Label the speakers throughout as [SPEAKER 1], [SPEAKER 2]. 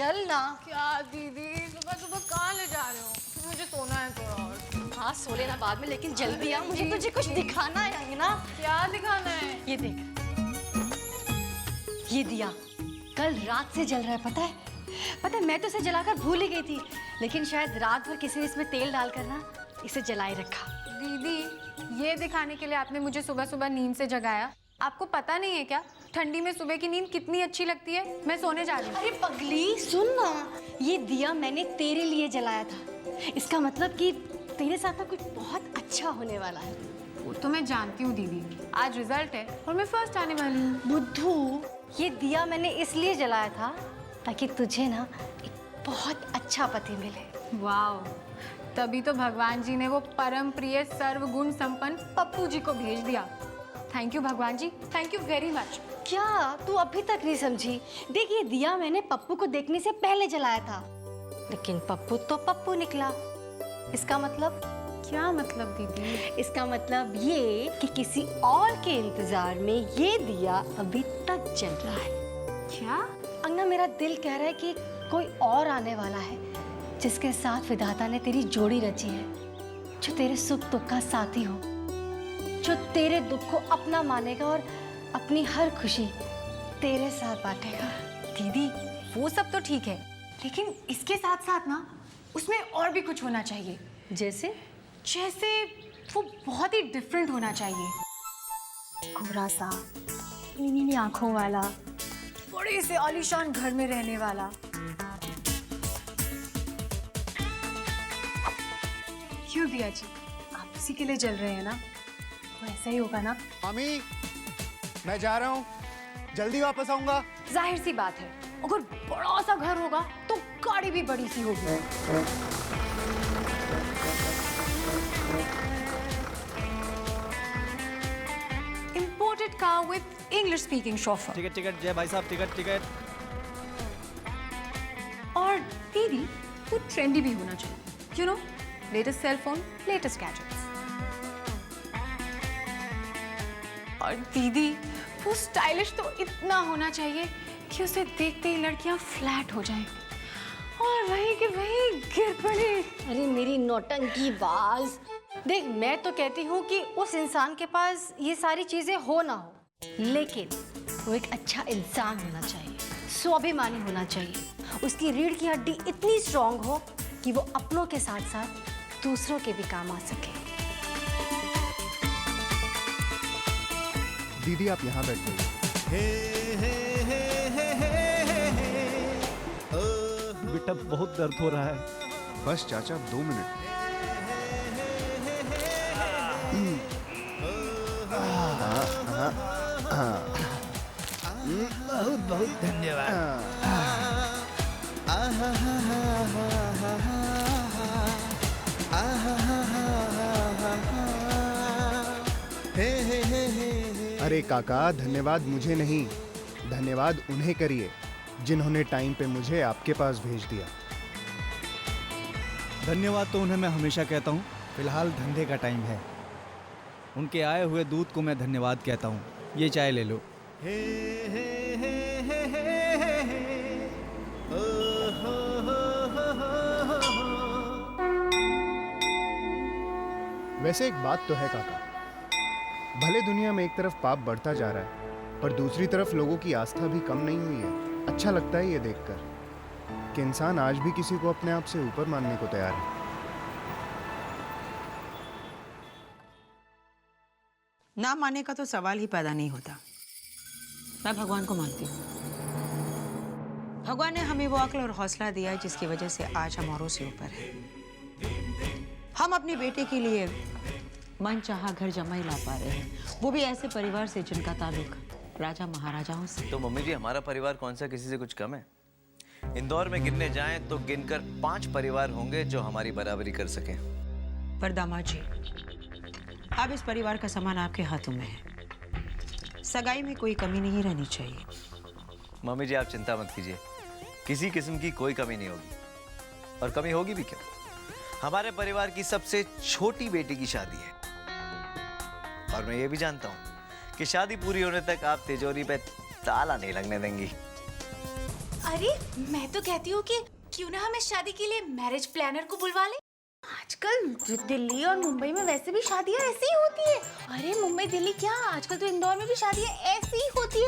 [SPEAKER 1] चल ना।
[SPEAKER 2] क्या दीदी, सुबह सुबह कहाँ ले जा रहे हो? मुझे सोना है थोड़ा और।
[SPEAKER 1] हाँ सो लेना बाद में, लेकिन जल्दी आ, मुझे तुझे कुछ दिखाना है अंगना।
[SPEAKER 2] क्या दिखाना है?
[SPEAKER 1] ये देख, ये दिया कल रात से जल रहा है, पता है? पता है, मैं तो इसे जलाकर भूल ही गई थी, लेकिन शायद रात भर किसी ने इसमें तेल डालकर ना इसे जलाए रखा।
[SPEAKER 2] दीदी, ये दिखाने के लिए आपने मुझे सुबह सुबह नींद से जगाया? आपको पता नहीं है क्या, ठंडी में सुबह की नींद कितनी अच्छी लगती है? मैं सोने जा रही हूँ।
[SPEAKER 1] अरे पगली सुन ना, ये दिया मैंने तेरे लिए जलाया था। इसका मतलब कि तेरे साथ ना कुछ बहुत अच्छा होने वाला है।
[SPEAKER 2] वो तो मैं जानती हूँ दीदी, आज रिजल्ट है और मैं फर्स्ट आने वाली हूँ।
[SPEAKER 1] बुद्धू, ये दिया मैंने इसलिए जलाया था ताकि तुझे ना एक बहुत अच्छा पति मिले।
[SPEAKER 2] वाह, तभी तो भगवान जी ने वो परम प्रिय सर्वगुण संपन्न पप्पू जी को भेज दिया। थैंक यू भगवान जी, थैंक यू वेरी मच।
[SPEAKER 1] क्या तू अभी तक नहीं समझी? देख, ये दिया मैंने पप्पू को देखने से पहले जलाया था, लेकिन पप्पू तो पप्पू निकला। इसका मतलब?
[SPEAKER 2] क्या मतलब दीदी?
[SPEAKER 1] इसका मतलब ये कि किसी और के इंतजार में ये दिया अभी तक जल रहा है।
[SPEAKER 2] क्या?
[SPEAKER 1] अंगना, मेरा दिल कह रहा है कि कोई और आने वाला है जिसके साथ विधाता ने तेरी जोड़ी रची है, जो तेरे सुख दुख का साथी हो, जो तेरे दुख को अपना मानेगा और अपनी हर खुशी तेरे साथ बांटेगा।
[SPEAKER 2] दीदी, वो सब तो ठीक है, लेकिन इसके साथ साथ ना उसमें और भी कुछ होना चाहिए।
[SPEAKER 1] जैसे?
[SPEAKER 2] जैसे वो बहुत ही डिफरेंट होना चाहिए। गोरा सा, नीली आंखों वाला, बड़े से आलीशान घर में रहने वाला। क्यों दिया जी, आप उसी के लिए जल रहे हैं ना? वो ऐसा ही होगा ना?
[SPEAKER 3] मामी, मैं जा रहा हूँ, जल्दी वापस आऊंगा।
[SPEAKER 2] जाहिर सी बात है, अगर बड़ा सा घर होगा तो गाड़ी भी बड़ी सी होगी। Imported car with English speaking chauffeur.
[SPEAKER 4] Ticket ticket जय भाई साहब, टिकट टिकट।
[SPEAKER 2] और दीदी, वो ट्रेंडी भी होना चाहिए। You know, latest cell phone, latest gadgets. और दीदी, वो स्टाइलिश तो इतना होना चाहिए कि उसे देखते ही लड़कियां फ्लैट हो जाएं और वहीं के वहीं गिर पड़े।
[SPEAKER 1] अरे मेरी नौटंकी बाज, देख मैं तो कहती हूँ कि उस इंसान के पास ये सारी चीजें हो ना हो, लेकिन वो एक अच्छा इंसान होना चाहिए, स्वाभिमानी होना चाहिए। उसकी रीढ़ की हड्डी इतनी स्ट्रांग हो कि वो अपनों के साथ साथ दूसरों के भी काम आ सके।
[SPEAKER 3] दीदी आप यहाँ बैठ जाइए।
[SPEAKER 4] बेटा बहुत दर्द हो रहा है।
[SPEAKER 3] बस चाचा 2 मिनट।
[SPEAKER 4] बहुत बहुत धन्यवाद।
[SPEAKER 3] अरे काका, धन्यवाद मुझे नहीं, धन्यवाद उन्हें करिए जिन्होंने टाइम पे मुझे आपके पास भेज दिया।
[SPEAKER 4] धन्यवाद तो उन्हें मैं हमेशा कहता हूँ, फिलहाल धंधे का टाइम है। उनके आए हुए दूध को मैं धन्यवाद कहता हूँ। ये चाय ले लो।
[SPEAKER 3] वैसे एक बात तो है काका, भले दुनिया में एक तरफ पाप बढ़ता जा रहा है, पर दूसरी तरफ लोगों की आस्था भी कम नहीं हुई है। अच्छा लगता है ये देखकर कि इंसान आज भी किसी को अपने आप से ऊपर मानने को तैयार है।
[SPEAKER 5] ना मानने का तो सवाल ही पैदा नहीं होता। मैं भगवान को मानती हूँ। भगवान ने हमें वो अक्ल और हौसला दिया है जिसकी वजह से आज हम औरों से ऊपर हैं। हम अपने बेटे के लिए मनचाहा घर जमाई ला पा रहे हैं, वो भी ऐसे परिवार से जिनका ताल्लुक राजा महाराजाओं से।
[SPEAKER 6] तो मम्मी जी, हमारा परिवार कौन सा किसी से कुछ कम है? इंदौर में गिनने जाएं तो गिनकर 5 परिवार होंगे जो हमारी बराबरी कर सकें।
[SPEAKER 5] पर दामाद जी, अब इस परिवार का सामान आपके हाथों में है। सगाई में कोई कमी नहीं रहनी चाहिए।
[SPEAKER 6] मम्मी जी आप चिंता मत कीजिए, किसी किस्म की कोई कमी नहीं होगी, और कमी होगी भी क्यों? हमारे परिवार की सबसे छोटी बेटी की शादी है, और मैं ये भी जानता हूँ कि शादी पूरी होने तक आप तिजोरी पे ताला नहीं लगने देंगी।
[SPEAKER 2] अरे मैं तो कहती हूँ कि क्यों ना हम इस शादी के लिए मैरिज प्लानर को बुलवा लें। आजकल दिल्ली और मुंबई में वैसे भी शादियाँ ऐसी ही होती है। अरे मुंबई दिल्ली क्या, आजकल तो इंदौर में भी शादियाँ ऐसी ही होती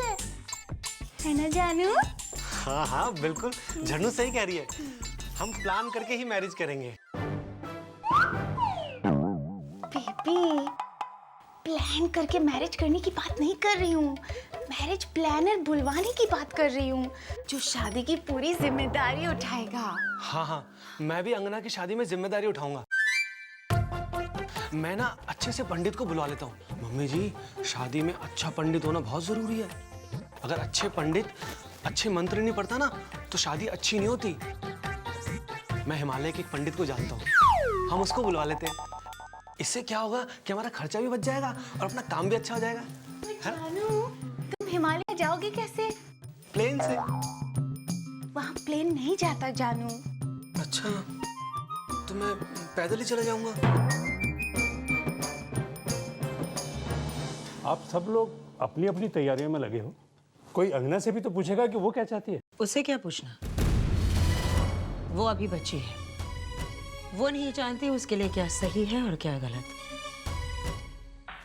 [SPEAKER 2] है ना जानू?
[SPEAKER 7] हाँ हाँ बिल्कुल, झन्नू सही कह रही है। हम प्लान करके ही मैरिज करेंगे।
[SPEAKER 2] बेबी, प्लान करके मैरिज करने की बात नहीं कर रही हूँ, मैरिज प्लानर बुलवाने की बात कर रही हूँ, जो शादी की पूरी जिम्मेदारी उठाएगा।
[SPEAKER 7] हाँ हाँ, मैं भी अंगना की शादी में जिम्मेदारी उठाऊंगा। मैं ना अच्छे से पंडित को बुला लेता हूँ। मम्मी जी, शादी में अच्छा पंडित होना बहुत जरूरी है। अगर अच्छे पंडित अच्छे मंत्र नहीं पढ़ता ना, तो शादी अच्छी नहीं होती। मैं हिमालय के एक पंडित को जानता हूँ, हम उसको बुलवा लेते हैं। इससे क्या होगा कि हमारा खर्चा भी बच जाएगा और अपना काम भी अच्छा हो जाएगा।
[SPEAKER 2] जानू, तुम हिमालय जाओगे कैसे?
[SPEAKER 7] प्लेन से।
[SPEAKER 2] वहाँ प्लेन नहीं जाता जानू।
[SPEAKER 7] अच्छा, तो मैं पैदल ही चला जाऊंगा।
[SPEAKER 8] आप सब लोग अपनी अपनी तैयारियों में लगे हो। कोई अंगना से भी तो पूछेगा कि वो क्या चाहती है।
[SPEAKER 5] उसे क्या पूछना, वो अभी बच्ची है, वो नहीं जानती उसके लिए क्या सही है और क्या गलत।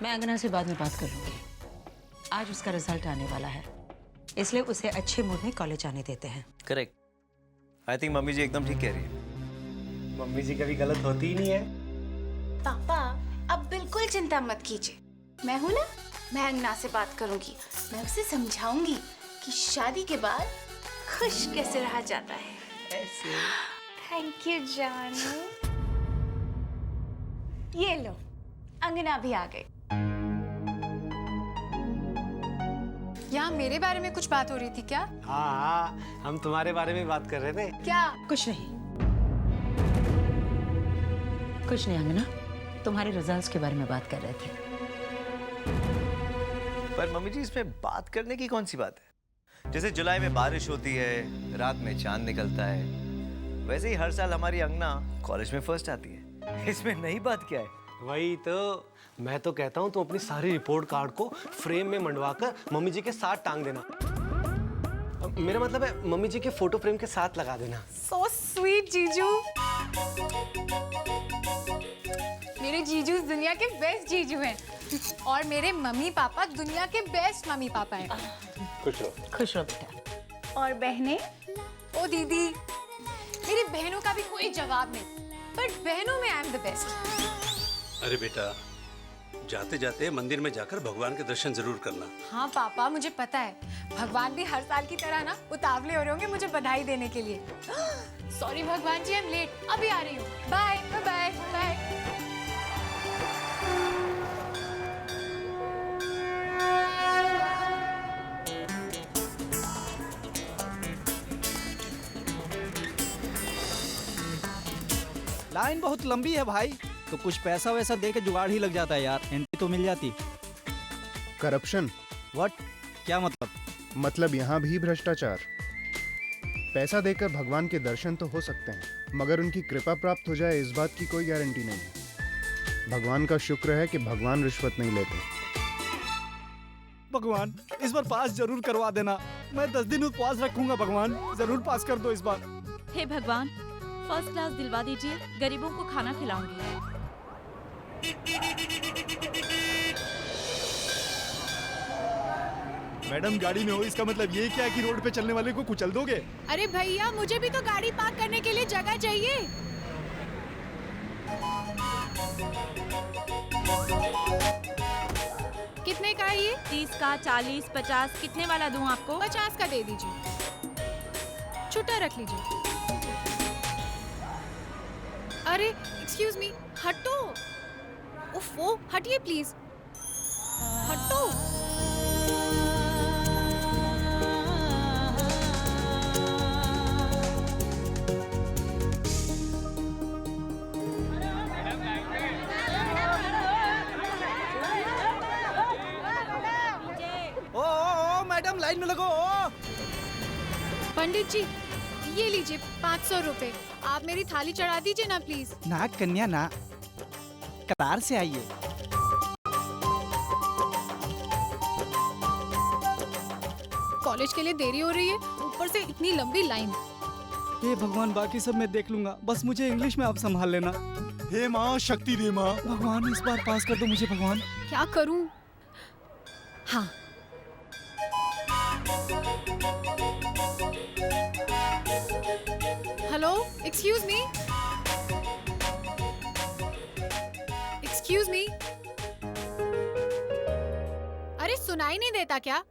[SPEAKER 5] मैं अंगना से बाद में बात कर लूंगी। आज उसका रिजल्ट आने वाला है, इसलिए उसे अच्छे मूड में कॉलेज आने देते हैं।
[SPEAKER 6] करेक्ट। आई थिंक मम्मी जी एकदम ठीक कह रही है।
[SPEAKER 7] मम्मी जी कभी गलत होती ही नहीं है।
[SPEAKER 2] पापा, अब बिल्कुल चिंता मत कीजिए, मैं हूं ना, मैं अंगना से बात करूंगी। मैं उसे समझाऊंगी कि शादी के बाद खुश कैसे रहा जाता है। ऐसे। थैंक यू जानू। ये लो, अंगना भी आ गई।
[SPEAKER 1] यहाँ मेरे बारे में कुछ बात हो रही थी क्या?
[SPEAKER 7] हाँ हाँ, हम तुम्हारे बारे में बात कर रहे थे।
[SPEAKER 1] क्या?
[SPEAKER 5] कुछ नहीं, कुछ नहीं अंगना, तुम्हारे रिजल्ट्स के बारे में बात कर रहे थे।
[SPEAKER 6] पर मम्मी जी, इसमें बात करने की कौन सी बात है? जैसे जुलाई में बारिश होती है, रात में चांद निकलता है, वैसे ही हर साल हमारी अंगना कॉलेज में फर्स्ट आती है। इसमें नई बात क्या है?
[SPEAKER 7] वही तो, मैं तो कहता हूँ तुम अपनी सारी रिपोर्ट कार्ड को फ्रेम में मंडवाकर मम्मी जी के साथ टांग देना। मेरा मतलब है मम्मी जी के फोटो फ्रेम के साथ लगा देना।
[SPEAKER 2] सो स्वीट जीजू।
[SPEAKER 1] मेरे जीजू दुनिया के बेस्ट जीजू हैं और मेरे मम्मी पापा दुनिया के बेस्ट मम्मी पापा हैं।
[SPEAKER 8] खुश रहो।
[SPEAKER 5] खुश रहो बेटा।
[SPEAKER 2] और बहनें?
[SPEAKER 1] ओ दीदी, मेरी बहनों का भी कोई जवाब नहीं, बट बहनों में आई एम द बेस्ट।
[SPEAKER 9] अरे बेटा, जाते जाते मंदिर में जाकर भगवान के दर्शन जरूर करना।
[SPEAKER 1] हाँ पापा, मुझे पता है, भगवान भी हर साल की तरह ना उतावले हो रहे होंगे मुझे बधाई देने के लिए। सॉरी भगवान जी, आई एम लेट, अभी आ रही हूँ। Bye bye bye.
[SPEAKER 4] लाइन बहुत लंबी है भाई, तो कुछ पैसा वैसा दे के जुगाड़ ही लग जाता है यार, एंट्री तो मिल जाती।
[SPEAKER 3] करप्शन।
[SPEAKER 4] व्हाट? क्या मतलब?
[SPEAKER 3] मतलब यहाँ भी भ्रष्टाचार। पैसा देकर भगवान के दर्शन तो हो सकते हैं, मगर उनकी कृपा प्राप्त हो जाए इस बात की कोई गारंटी नहीं है। भगवान का शुक्र है कि भगवान रिश्वत नहीं लेते।
[SPEAKER 4] भगवान इस बार पास जरूर करवा देना, मैं 10 दिन उपवास रखूंगा। भगवान जरूर पास कर दो इस बार।
[SPEAKER 10] हे भगवान, फर्स्ट क्लास दिलवा दीजिए, गरीबों को खाना खिलाऊंगी।
[SPEAKER 4] मैडम गाड़ी में हो, इसका मतलब ये क्या है कि रोड पे चलने वाले को कुचल दोगे?
[SPEAKER 1] अरे भैया, मुझे भी तो गाड़ी पार्क करने के लिए जगह चाहिए। कितने का है ये?
[SPEAKER 10] 30 का, 40, 50, कितने वाला दूं आपको?
[SPEAKER 1] 50 का दे दीजिए, छुट्टा रख लीजिए। अरे एक्सक्यूज मी, हटो। उफ़, हटिए प्लीज, हटो।
[SPEAKER 4] ओ मैडम लाइन में लगो।
[SPEAKER 1] पंडित जी, ये लीजिए 500 रुपए, आप मेरी थाली चढ़ा दीजिए ना प्लीज।
[SPEAKER 4] ना कन्या ना, कतार से आइए।
[SPEAKER 1] कॉलेज के लिए देरी हो रही है,
[SPEAKER 2] ऊपर से इतनी लंबी लाइन।
[SPEAKER 4] हे भगवान, बाकी सब मैं देख लूंगा, बस मुझे इंग्लिश में आप संभाल लेना।
[SPEAKER 3] हे माँ, शक्ति दे माँ।
[SPEAKER 4] भगवान इस बार पास कर दो मुझे भगवान।
[SPEAKER 2] क्या करूं? हाँ, hello, excuse me, excuse me. अरे सुनाई नहीं देता क्या?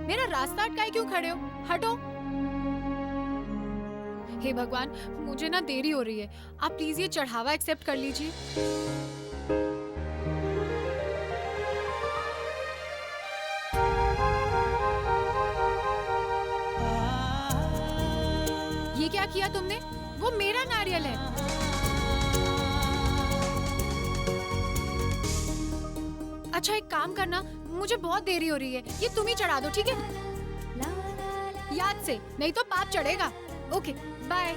[SPEAKER 2] मेरा रास्ता अटकाए क्यों खड़े हो? हटो। हे भगवान, मुझे ना देरी हो रही है, आप प्लीज ये चढ़ावा एक्सेप्ट कर लीजिए। ये क्या किया तुमने? वो मेरा नारियल है। अच्छा एक काम करना, मुझे बहुत देरी हो रही है, ये तुम ही चढ़ा दो, ठीक है? याद से, नहीं तो पाप चढ़ेगा। Okay, bye.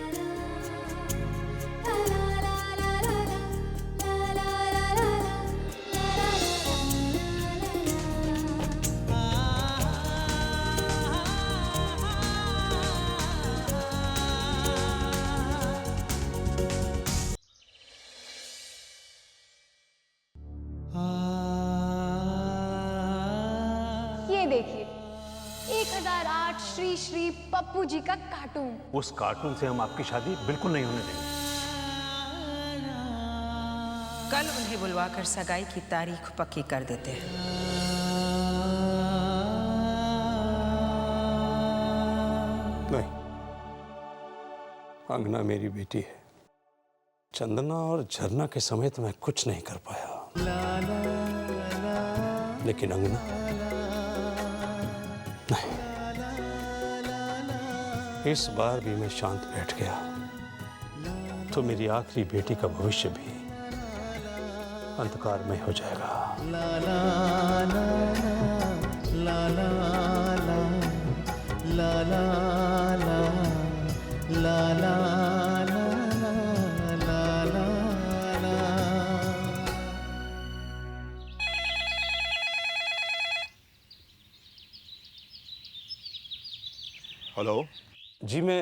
[SPEAKER 1] ये देखिए 1008 श्री श्री पप्पू जी का कार्टून।
[SPEAKER 9] उस कार्टून से हम आपकी शादी बिल्कुल नहीं होने देंगे।
[SPEAKER 5] कल उन्हें बुलवाकर सगाई की तारीख पक्की कर देते हैं।
[SPEAKER 9] नहीं, अंगना मेरी बेटी है। चंदना और झरना के समेत मैं कुछ नहीं कर पाया, लेकिन अंगना नहीं। इस बार भी मैं शांत बैठ गया तो मेरी आखिरी बेटी का भविष्य भी अंधकारमय हो जाएगा।
[SPEAKER 3] हेलो
[SPEAKER 9] जी, मैं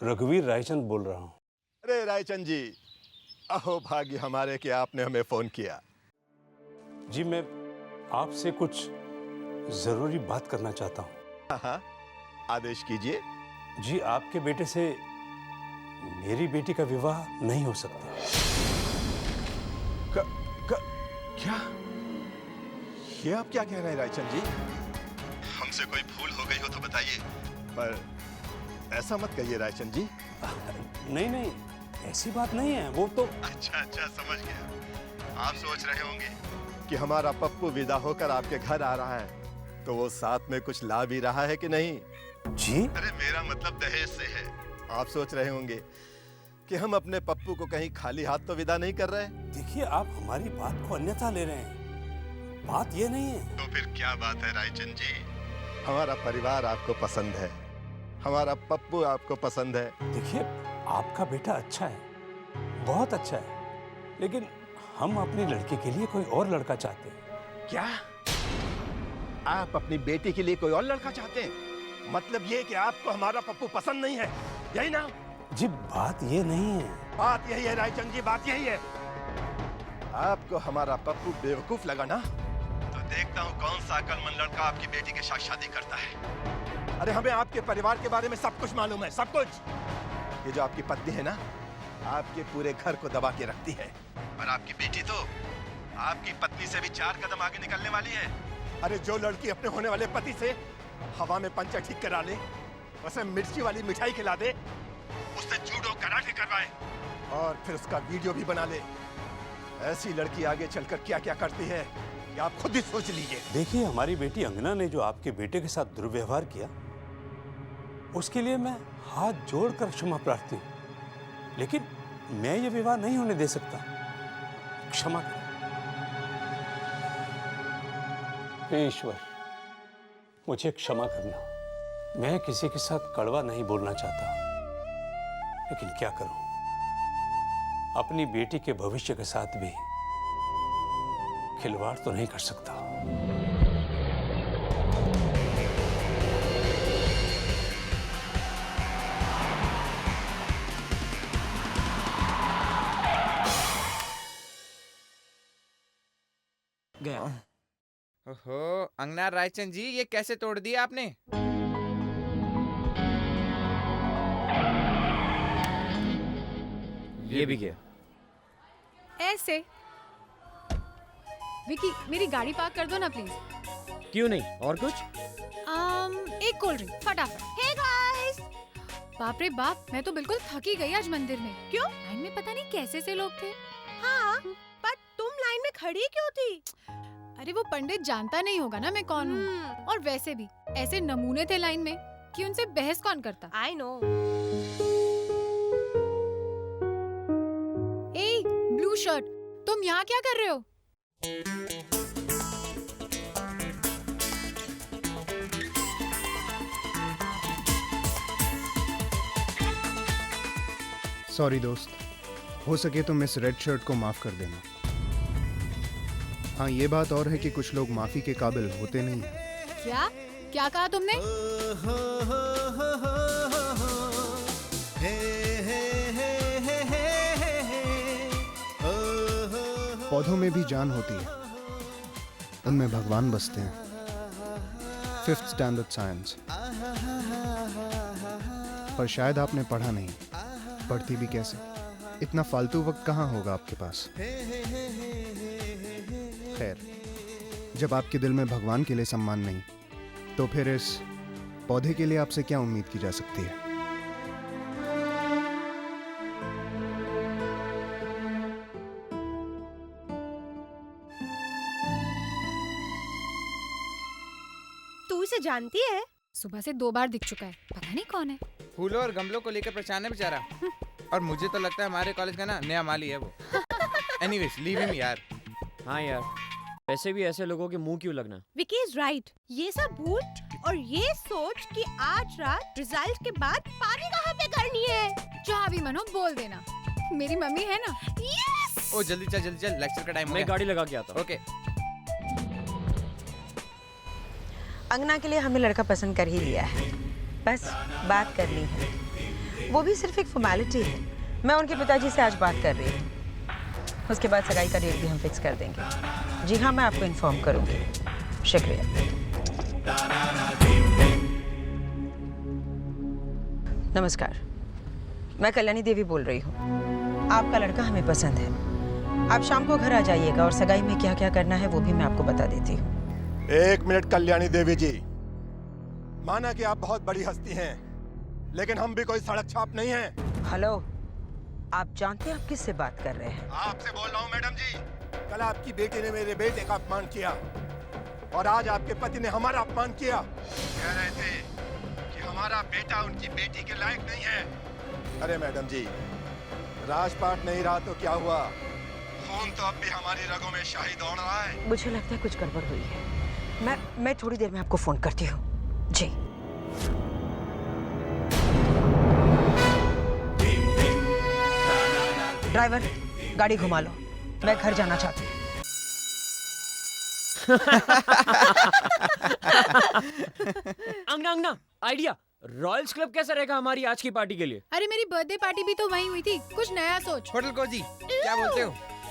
[SPEAKER 9] रघुवीर रायचंद बोल रहा हूँ।
[SPEAKER 3] अरे रायचंद जी, अहो भाग्य हमारे कि आपने हमें फोन किया।
[SPEAKER 9] जी, मैं आपसे कुछ जरूरी बात करना चाहता हूँ।
[SPEAKER 3] हाँ, आदेश कीजिए।
[SPEAKER 9] जी, आपके बेटे से मेरी बेटी का विवाह नहीं हो सकता।
[SPEAKER 3] क्या? ये आप क्या कह रहे हैं रायचंद जी? हमसे कोई भूल हो गई हो तो बताइए, पर ऐसा मत कहिए रायचंद जी।
[SPEAKER 9] नहीं नहीं, ऐसी बात नहीं है। वो तो
[SPEAKER 3] अच्छा, समझ गया। आप सोच रहे होंगे कि हमारा पप्पू विदा होकर आपके घर आ रहा है तो वो साथ में कुछ ला भी रहा है कि नहीं।
[SPEAKER 9] जी,
[SPEAKER 3] अरे मेरा मतलब दहेज से है। आप सोच रहे होंगे कि हम अपने पप्पू को कहीं खाली हाथ तो विदा नहीं कर रहे।
[SPEAKER 9] देखिए, आप हमारी बात को अन्यथा ले रहे हैं। बात ये नहीं है।
[SPEAKER 3] तो फिर क्या बात है रायचंद जी? हमारा परिवार आपको पसंद है, हमारा पप्पू आपको पसंद है।
[SPEAKER 9] देखिए, आपका बेटा अच्छा है, बहुत अच्छा है, लेकिन हम अपनी लड़की के लिए कोई और लड़का चाहते हैं।
[SPEAKER 3] क्या आप अपनी बेटी के लिए कोई और लड़का चाहते हैं? मतलब ये कि आपको हमारा पप्पू पसंद नहीं है, यही ना?
[SPEAKER 9] जी, बात ये नहीं है।
[SPEAKER 3] बात यही है रायचंद जी, बात यही है। आपको हमारा पप्पू बेवकूफ लगा ना, तो देखता हूँ कौन सा अक्लमंद लड़का आपकी बेटी के साथ शादी करता है। अरे हमें आपके परिवार के बारे में सब कुछ मालूम है, सब कुछ। ये जो आपकी पत्नी है ना, आपके पूरे घर को दबा के रखती है, और आपकी बेटी तो आपकी पत्नी से भी 4 कदम आगे निकलने वाली है। अरे जो लड़की अपने होने वाले पति से हवा में पंचा ठीक करा ले, उसे मिर्ची वाली मिठाई खिला दे, उससे जूडो कराटे करवाए और फिर उसका वीडियो भी बना ले, ऐसी लड़की आगे चलकर क्या क्या करती है ये आप खुद ही सोच लीजिए।
[SPEAKER 9] देखिए, हमारी बेटी अंगना ने जो आपके बेटे के साथ दुर्व्यवहार किया, उसके लिए मैं हाथ जोड़कर क्षमा प्रार्थी हूं, लेकिन मैं ये विवाह नहीं होने दे सकता। क्षमा करें। हे ईश्वर, मुझे क्षमा करना। मैं किसी के साथ कड़वा नहीं बोलना चाहता, लेकिन क्या करूं, अपनी बेटी के भविष्य के साथ भी खिलवाड़ तो नहीं कर सकता।
[SPEAKER 7] गया।
[SPEAKER 11] ओहो, अंगना रायचंद जी, ये कैसे तोड़ दिया आपने?
[SPEAKER 7] ये भी गया।
[SPEAKER 2] ऐसे। विकी, मेरी गाड़ी पार्क कर दो ना प्लीज।
[SPEAKER 7] क्यों नहीं, और कुछ?
[SPEAKER 2] एक कोल्ड ड्रिंक फटाफट। हे गाइस, बाप रे बाप, मैं तो बिल्कुल थकी गई आज मंदिर में। क्यों? लाइन में पता नहीं कैसे से लोग थे। हाँ, पर तुम लाइन में खड़ी क्यों थी? अरे वो पंडित जानता नहीं होगा ना मैं कौन हूँ। और वैसे भी ऐसे नमूने थे लाइन में कि उनसे बहस कौन करता। I know. A blue shirt, तुम यहाँ क्या कर रहे हो?
[SPEAKER 3] सॉरी दोस्त, हो सके तो मिस रेड शर्ट को माफ कर देना। हाँ, ये बात और है कि कुछ लोग माफी के काबिल होते नहीं हैं।
[SPEAKER 2] क्या क्या कहा तुमने?
[SPEAKER 3] पौधों में भी जान होती है, उनमें भगवान बसते हैं। 5th standard science. पर शायद आपने पढ़ा नहीं, पढ़ती भी कैसे? इतना फालतू वक्त कहाँ होगा आपके पास। खैर, जब आपके दिल में भगवान के लिए सम्मान नहीं, तो फिर इस पौधे के लिए आपसे क्या उम्मीद की जा सकती है?
[SPEAKER 2] तू इसे जानती है? सुबह से 2 बार दिख चुका है, पता नहीं कौन है।
[SPEAKER 11] फूलों और गमलों को लेकर परेशान है बेचारा। और मुझे तो लगता है हमारे कॉलेज का ना नया माली है वो। एनीवेज, लीव हिम यार।
[SPEAKER 7] हाँ यार, वैसे भी ऐसे लोगों के मुंह क्यों लगना।
[SPEAKER 2] Vicky is right. ये सब भूल और ये सोच कि आज रात रिजल्ट के बाद पार्टी कहाँ पे करनी है। जहाँ भी मन हो बोल देना, मेरी मम्मी है ना। यस।
[SPEAKER 11] ओ जल्दी चल, लेक्चर का टाइम हो
[SPEAKER 7] मैं
[SPEAKER 11] गया।
[SPEAKER 7] गाड़ी लगा के आता हूँ।
[SPEAKER 11] ओके।
[SPEAKER 5] अंगना के लिए हमने लड़का पसंद कर ही लिया है, बस बात करनी है। वो भी सिर्फ एक फॉर्मेलिटी है। मैं उनके पिताजी से आज बात कर रही हूँ, उसके बाद सगाई का डेट भी हम फिक्स कर देंगे। जी हाँ, मैं आपको इन्फॉर्म करूँगी। शुक्रिया। नमस्कार, मैं कल्याणी देवी बोल रही हूँ। आपका लड़का हमें पसंद है। आप शाम को घर आ जाइएगा और सगाई में क्या क्या करना है वो भी मैं आपको बता देती हूँ।
[SPEAKER 12] 1 मिनट कल्याणी देवी जी, माना कि आप बहुत बड़ी हस्ती हैं, लेकिन हम भी कोई सड़क छाप नहीं हैं।
[SPEAKER 5] हेलो, आप जानते हैं आप किससे बात कर रहे हैं?
[SPEAKER 12] आपसे बोल रहा हूँ मैडम जी। कल आपकी बेटी ने मेरे बेटे का अपमान किया और आज आपके पति ने हमारा अपमान किया। कह रहे थे कि हमारा बेटा उनकी बेटी के लायक नहीं है। अरे मैडम जी, राजपाट नहीं रहा तो क्या हुआ? खून तो अब भी हमारी रगों में शाही दौड़ रहा है।
[SPEAKER 5] मुझे लगता है कुछ गड़बड़ हुई है। मैं थोड़ी देर में आपको फोन करती हूँ। जी। ड्राइवर, गाड़ी घुमा लो, मैं घर जाना चाहती हूँ।
[SPEAKER 7] अंगना, आइडिया। रॉयल्स क्लब कैसा रहेगा हमारी आज की पार्टी के लिए?
[SPEAKER 2] अरे मेरी बर्थडे पार्टी भी तो वहीं हुई थी, कुछ नया सोच।
[SPEAKER 11] होटल कोजी, क्या बोलते हो?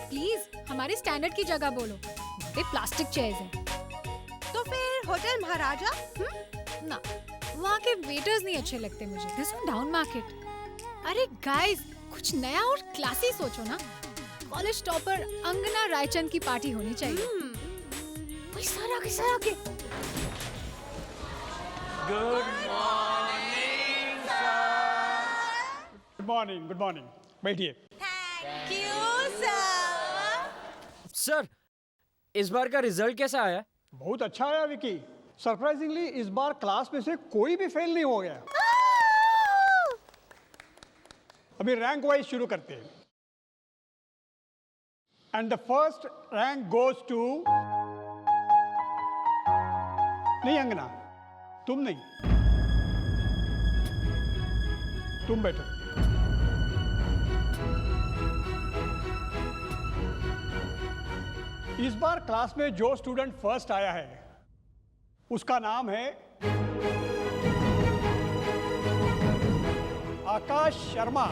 [SPEAKER 2] प्लीज हमारे स्टैंडर्ड की जगह बोलो। ये प्लास्टिक चेयर्स हैं। तो फिर होटल महाराजा? ना, वहाँ के वेटर्स नहीं अच्छे लगते मुझे। This one down market. अरे गाइस, कुछ नया और क्लासी सोचो ना। कॉलेज टॉपर अंगना रायचंद की पार्टी होनी चाहिए। कोई सर आगे।
[SPEAKER 8] Good morning. बैठिए।
[SPEAKER 7] सर, इस बार का रिजल्ट कैसा आया?
[SPEAKER 8] बहुत अच्छा आया विकी। सरप्राइजिंगली इस बार क्लास में से कोई भी फेल नहीं हो गया। अभी रैंक वाइज शुरू करते हैं। And the first rank goes to, नहीं अंगना, तुम नहीं, तुम बैठो। इस बार क्लास में जो स्टूडेंट फर्स्ट आया है उसका नाम है आकाश शर्मा।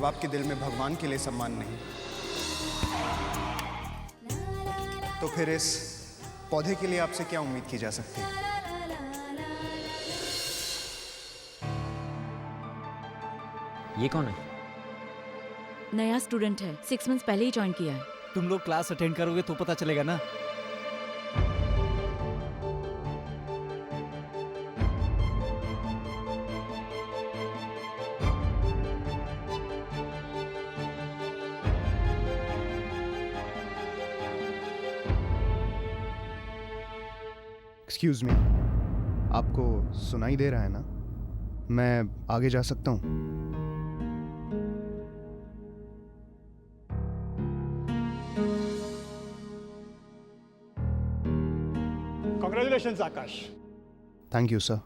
[SPEAKER 3] जब आपके दिल में भगवान के लिए सम्मान नहीं, तो फिर इस पौधे के लिए आपसे क्या उम्मीद की जा सकती है?
[SPEAKER 13] ये कौन है?
[SPEAKER 10] नया स्टूडेंट है, 6 मंथ्स पहले ही ज्वाइन किया है।
[SPEAKER 4] तुम लोग क्लास अटेंड करोगे तो पता चलेगा ना।
[SPEAKER 3] एक्सक्यूज मी, आपको सुनाई दे रहा है ना? मैं आगे जा सकता हूँ?
[SPEAKER 8] Congratulations, Akash.
[SPEAKER 3] Thank you sir.